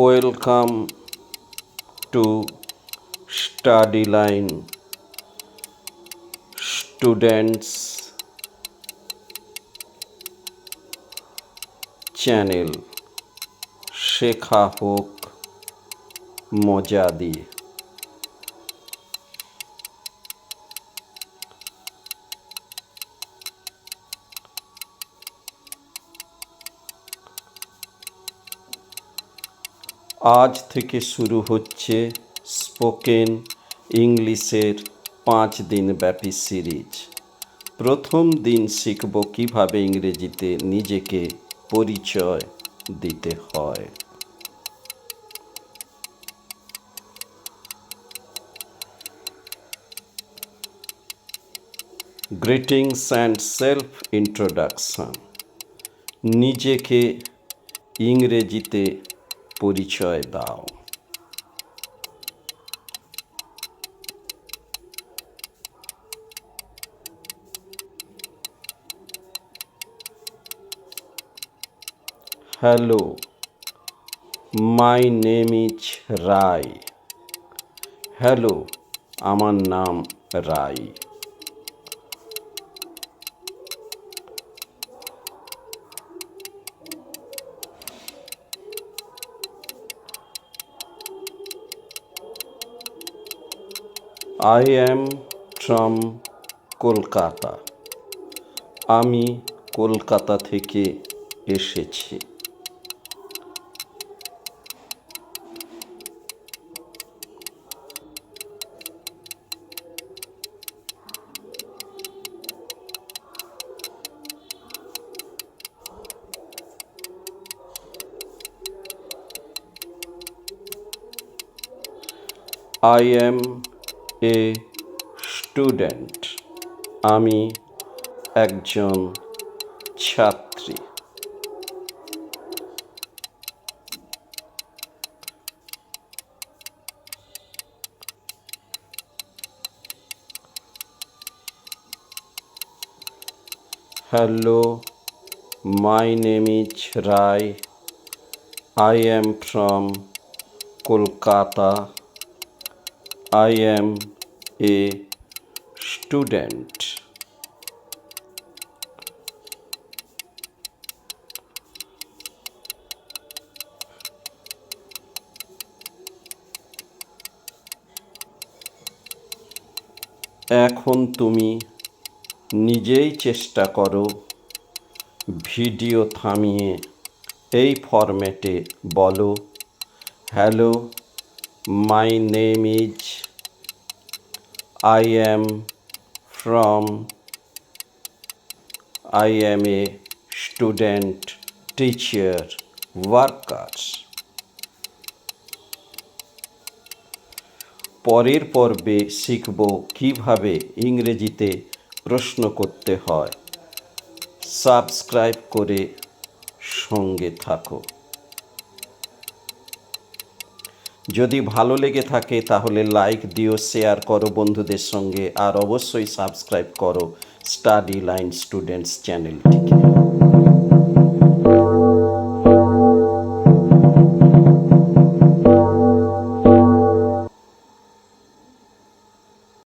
Welcome to Studyline Students channel শেখা হোক মজা দিয়ে। আজ থেকে শুরু হচ্ছে স্পোকেন ইংলিশের 5 দিন ব্যাপী সিরিজ। প্রথম দিন শিখব কিভাবে ইংরেজিতে নিজেকে পরিচয় দিতে হয়। Greetings and self introduction. নিজেকে ইংরেজিতে পরিচয় দাও। Hello, my name is Roy. Hello, আমার নাম রায়। I am from Kolkata. আমি কলকাতা থেকে এসেছি। I am a student. আমি একজন ছাত্রী। Hello, my name is Rai. I am from Kolkata. I am a student. এখন তুমি নিজেই চেষ্টা করো ভিডিও থামিয়ে এই ফরম্যাটে বলো, hello, my name is, I am from, I am a student, teacher, workers. পরের পর্বে শিখব কিভাবে ইংরেজিতে প্রশ্ন করতে হয়। সাবস্ক্রাইব করে সঙ্গে থাকো। যদি ভালো লেগে থাকে তাহলে লাইক দিও, শেয়ার করো বন্ধুদের সঙ্গে, আর অবশ্যই সাবস্ক্রাইব করো স্টাডি লাইন স্টুডেন্টস চ্যানেলটিকে।